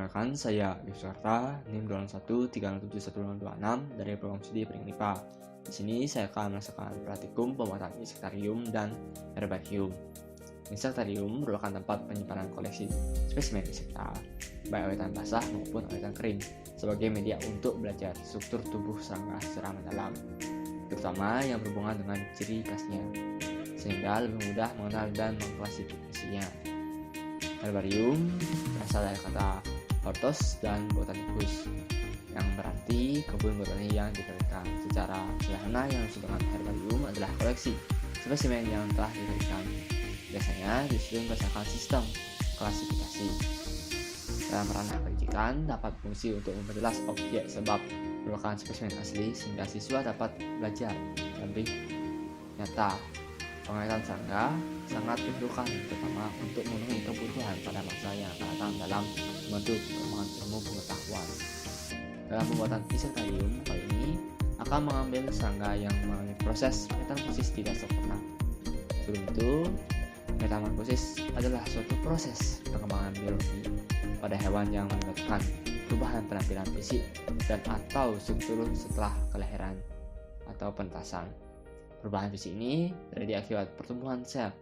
Perkenalkan, saya Yuswarta, NIM 201307126 dari program studi Peringkat IPA. Di sini saya akan melaksanakan praktikum pembuatan insektarium dan herbarium. Insektarium merupakan tempat penyimpanan koleksi spesimen insekta, baik awetan basah maupun awetan kering, sebagai media untuk belajar struktur tubuh serangga secara mendalam, terutama yang berhubungan dengan ciri khasnya, sehingga lebih mudah mengenal dan mengklasifikasinya. Herbarium berasal dari kata hortus dan botanicus, yang berarti kebun botani yang dikeringkan. Secara sederhana, yang disebut dengan herbarium adalah koleksi spesimen yang telah dikeringkan, biasanya disusun berdasarkan sistem klasifikasi. Dalam ranah pendidikan, dapat berfungsi untuk memperjelas objek sebab merupakan spesimen asli, sehingga siswa dapat belajar lebih nyata. Penelitian serangga sangat diperlukan, terutama untuk memenuhi kebutuhan pada masa yang akan datang dalam membantu perkembangan ilmu pengetahuan. Dalam pembuatan insektarium kali ini akan mengambil serangga yang melalui proses metamorfosis tidak sempurna. Sebelum itu, metamorfosis adalah suatu proses perkembangan biologi pada hewan yang melibatkan perubahan penampilan fisik dan atau struktur setelah kelahiran atau penetasan. Perubahan fisik ini terjadi akibat pertumbuhan sel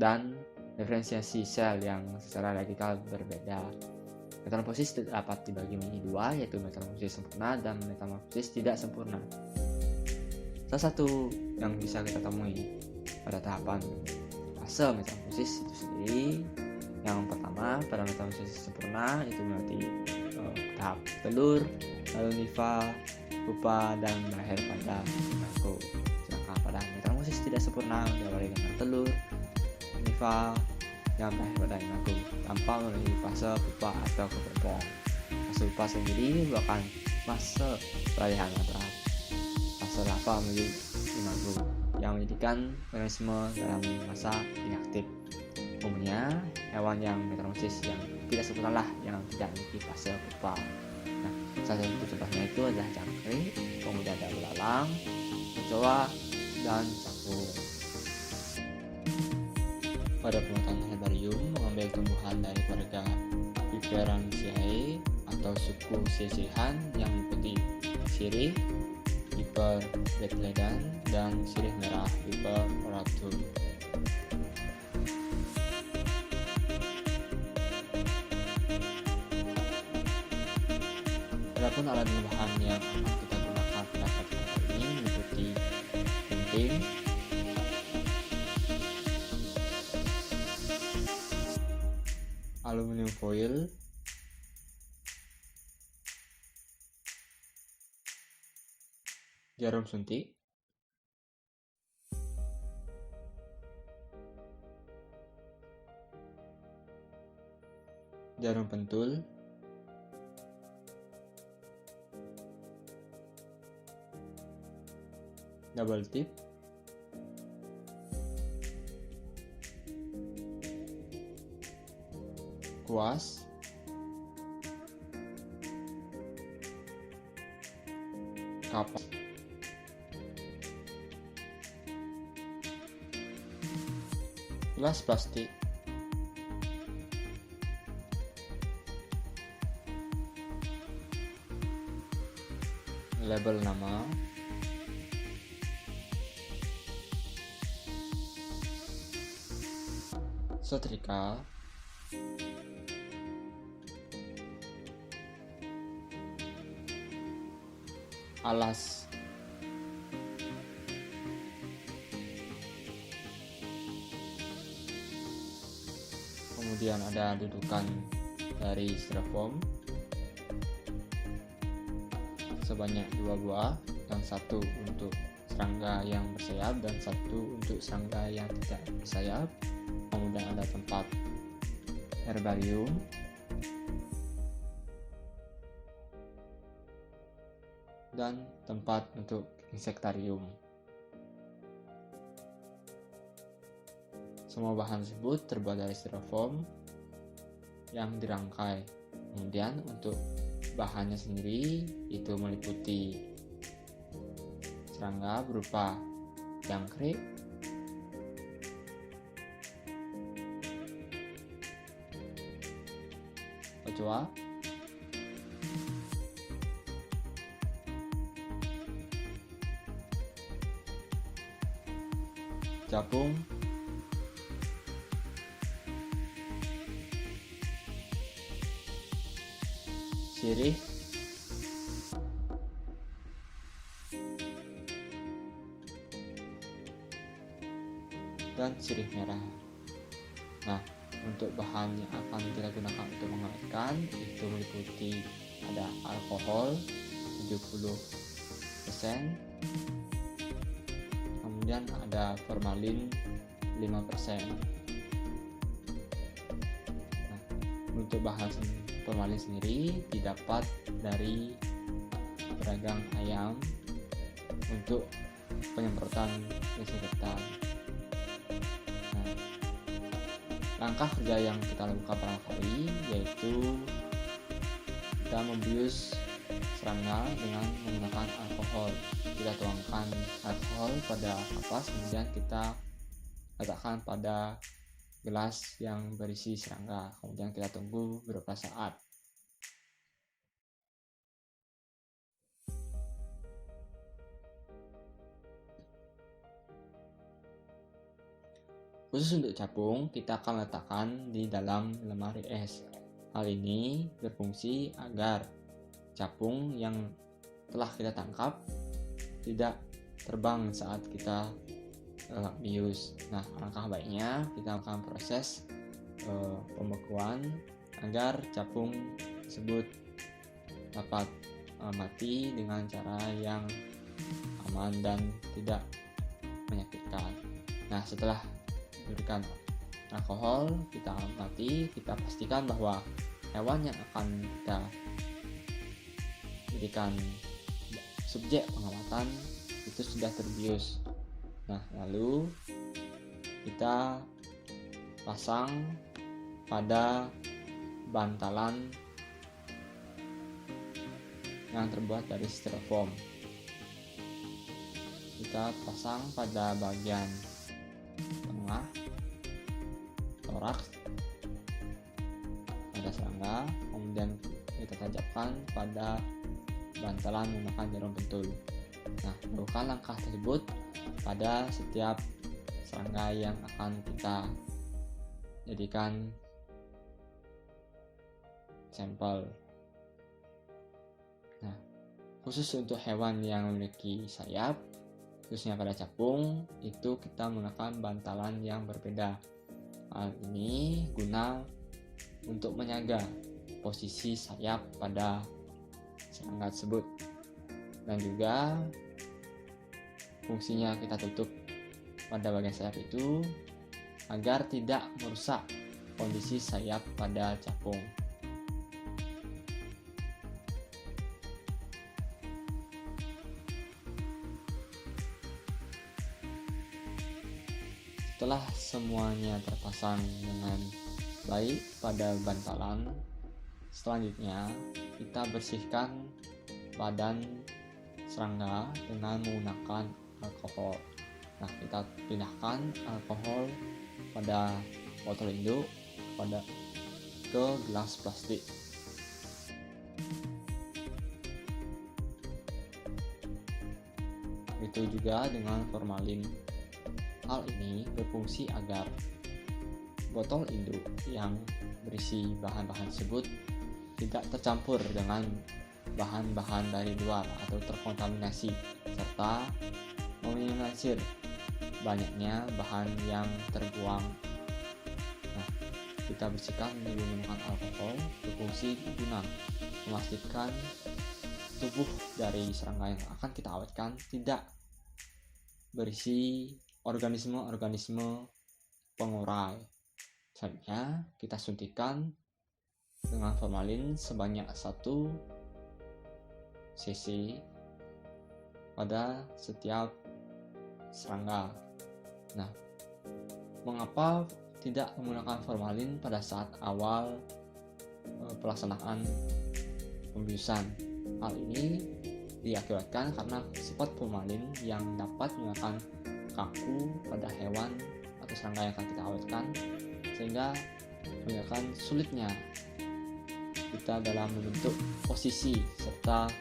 dan diferensiasi sel yang secara radikal berbeda. Metamorfosis dapat dibagi menjadi dua, yaitu metamorfosis sempurna dan metamorfosis tidak sempurna. Salah satu yang bisa kita temui pada tahapan fase metamorfosis itu sendiri, yang pertama pada metamorfosis sempurna itu berarti tahap telur, lalu niva, pupa, dan berakhir pada imago. Pada metamorfosis tidak sempurna diawali dengan telur, niva, yang berakhir pada imago tanpa melalui fase pupa atau kepompong. Fase pupa sendiri merupakan fase peralihan antara fase larva menuju imago yang menjadikan organisme dalam masa inaktif. Umumnya hewan yang metamorfosis yang tidak sempurna lah yang tidak memiliki fase pupa. Nah, salah satu contohnya itu adalah jangkrik, kemudian ada belalang, kecoa, dan capung. Pada pembuatan herbarium mengambil tumbuhan dari keluarga Viperaceae atau suku sirih-sirihan yang meliputi sirih, Viper betledan, dan sirih merah Viper oratum. Adapun alat bahan yang akan kita gunakan pada praktik ini meliputi gunting, aluminium foil, jarum suntik, jarum pentul, double tip, kuas, kapas, gelas plastik, label nama, setrika, alas, kemudian ada dudukan dari styrofoam sebanyak 2 buah, yang satu untuk serangga yang bersayap dan satu untuk serangga yang tidak bersayap. Kemudian ada tempat herbarium, dan tempat untuk insektarium. Semua bahan tersebut terbuat dari styrofoam yang dirangkai. Kemudian untuk bahannya sendiri itu meliputi serangga berupa jangkrik, kecoa, capung, sirih, dan sirih merah. Nah, untuk bahan yang akan kita gunakan untuk mengawetkan itu meliputi ada alkohol 70%, kemudian ada formalin 5%. Nah, untuk bahan formalin sendiri didapat dari peragang ayam untuk penyemprotan desinfektan. Nah, langkah kerja yang kita lakukan pertama kali yaitu kita membius serangga dengan menggunakan alkohol. Kita tuangkan alkohol pada kapas, kemudian kita letakkan pada gelas yang berisi serangga, kemudian kita tunggu beberapa saat. Khusus untuk capung, kita akan letakkan di dalam lemari es. Hal ini berfungsi agar capung yang telah kita tangkap tidak terbang saat kita bius. Nah, alangkah baiknya kita akan proses pembekuan agar capung tersebut dapat mati dengan cara yang aman dan tidak menyakitkan. Nah, setelah diberikan alkohol, kita amati, kita pastikan bahwa hewan yang akan kita jadikan subjek pengamatan itu sudah terbius. Nah, lalu kita pasang pada bantalan yang terbuat dari styrofoam. Kita pasang pada bagian tengah toraks pada serangga, kemudian kita tancapkan pada bantalan menggunakan jarum pentul. Nah, lakukan langkah tersebut pada setiap serangga yang akan kita jadikan sampel. Nah, khusus untuk hewan yang memiliki sayap, khususnya pada capung, itu kita menggunakan bantalan yang berbeda. Hal ini guna untuk menjaga posisi sayap pada serangga tersebut, dan juga fungsinya kita tutup pada bagian sayap itu agar tidak merusak kondisi sayap pada capung. Setelah semuanya terpasang dengan baik pada bantalan, selanjutnya kita bersihkan badan serangga dengan menggunakan alkohol. Nah, kita pindahkan alkohol pada botol induk ke gelas plastik. Begitu juga dengan formalin. Hal ini berfungsi agar botol induk yang berisi bahan-bahan tersebut tidak tercampur dengan bahan-bahan dari luar atau terkontaminasi, serta meminimalisir banyaknya bahan yang terbuang. Nah, kita bersihkan dengan menggunakan alkohol berfungsi guna memastikan tubuh dari serangga yang akan kita awetkan tidak berisi organisme-organisme pengurai. Selanjutnya kita suntikan dengan formalin sebanyak 1 cc pada setiap serangga. Nah, mengapa tidak menggunakan formalin pada saat awal pelaksanaan pembiusan? Hal ini diakibatkan karena sifat formalin yang dapat menyebabkan kaku pada hewan atau serangga yang akan kita awetkan, sehingga menyebabkan sulitnya kita dalam membentuk posisi serta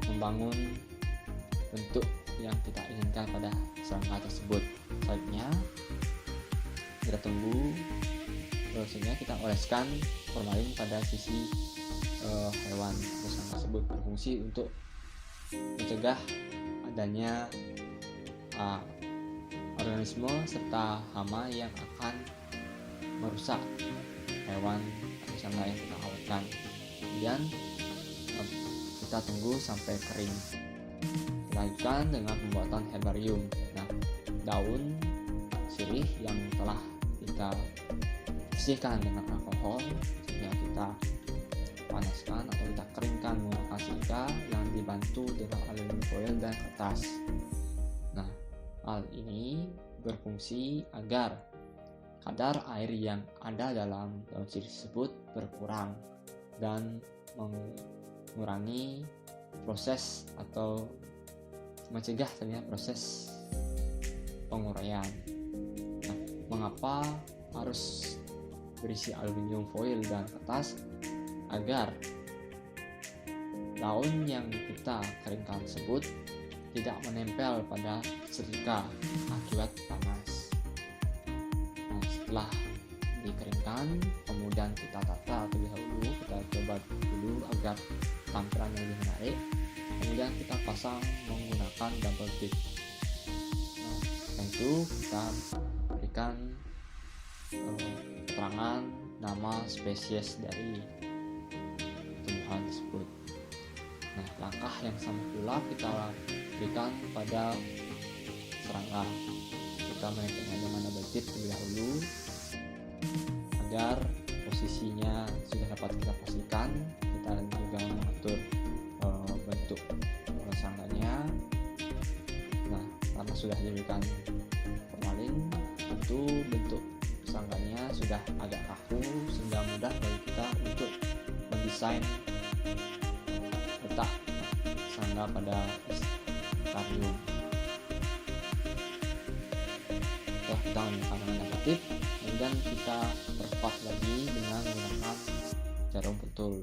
membangun bentuk yang kita inginkan pada serangga tersebut. Selanjutnya kita tunggu, selanjutnya kita oleskan formalin pada sisi hewan atau serangga tersebut, berfungsi untuk mencegah adanya organisme serta hama yang akan merusak hewan atau serangga yang kita awetkan. Kemudian kita tunggu sampai kering. Lanjutkan dengan pembuatan herbarium. Nah, daun sirih yang telah kita bersihkan dengan alkohol, sehingga kita panaskan atau kita keringkan menggunakan silika yang dibantu dengan aluminium foil dan kertas. Nah, hal ini berfungsi agar kadar air yang ada dalam daun sirih tersebut berkurang dan mengurangi proses atau mencegah terjadinya proses penguraian. Nah, mengapa harus berisi aluminium foil dan kertas? Agar daun yang kita keringkan tersebut tidak menempel pada silika akibat panas. Nah, setelah dikeringkan, kemudian kita tata terlebih dahulu, kita coba dulu agar tampilannya lebih menarik. Kemudian kita pasang menggunakan double tip. Nah, tentu kita berikan keterangan nama spesies dari tumbuhan tersebut. Nah, langkah yang sama pula kita berikan pada serangga. Kita menempelkan dengan double tip terlebih dahulu agar posisinya sudah dapat kita pastikan. Kita juga mengatur bentuk serangganya. Nah, karena sudah diberikan formalin, tentu bentuk serangganya sudah agak kaku sehingga mudah bagi kita untuk mendesain letak serangga pada herbarium. Setelah kita menggunakan negatif, kemudian kita perkuat lagi dengan menggunakan jarum pentul.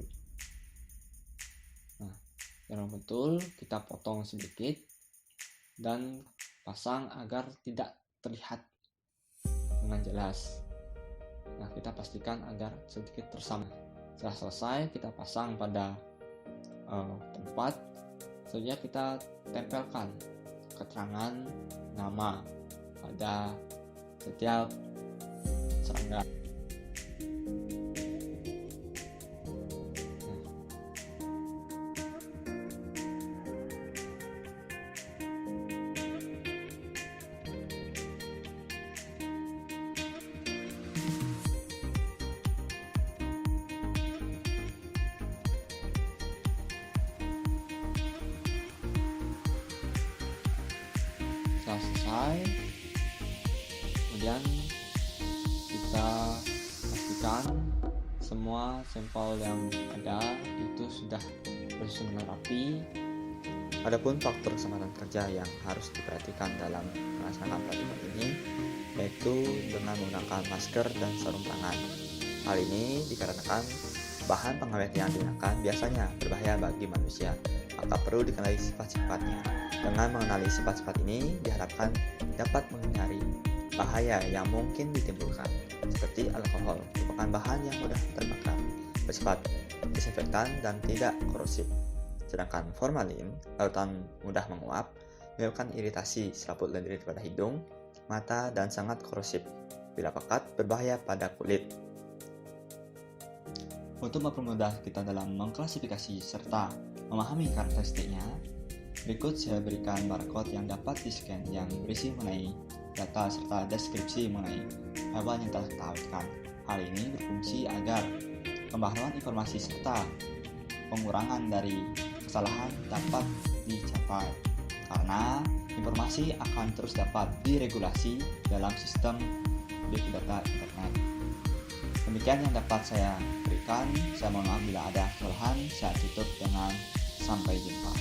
Nah, jarum pentul kita potong sedikit dan pasang agar tidak terlihat dengan jelas. Nah, kita pastikan agar sedikit tersama. Setelah selesai, kita pasang pada tempat. Selanjutnya kita tempelkan keterangan nama pada setiap serangga. Setelah selesai, kemudian kita pastikan semua sampel yang ada itu sudah bersusun rapi. Adapun faktor kesempatan kerja yang harus diperhatikan dalam melaksanakan pelatihan ini yaitu dengan menggunakan masker dan sarung tangan. Hal ini dikarenakan bahan pengawet yang digunakan biasanya berbahaya bagi manusia, maka perlu dikenali sifat-sifatnya. Dengan mengenali sifat-sifat ini diharapkan dapat menghindari bahaya yang mungkin ditimbulkan, seperti alkohol merupakan bahan yang mudah terbakar, bersifat disinfektan dan tidak korosif. Sedangkan formalin, larutan mudah menguap, menyebabkan iritasi selaput lendir pada hidung, mata, dan sangat korosif. Bila pekat, berbahaya pada kulit. Untuk mempermudah kita dalam mengklasifikasi serta memahami karakteristiknya, berikut saya berikan barcode yang dapat di-scan yang berisi mengenai data serta deskripsi mengenai hewan yang telah kita awetkan. Hal ini berfungsi agar pembaharuan informasi serta pengurangan dari kesalahan dapat dicapai, karena informasi akan terus dapat diregulasi dalam sistem big data internet. Demikian yang dapat saya berikan. Saya mohon maaf bila ada kesalahan. Saya tutup dengan sampai jumpa.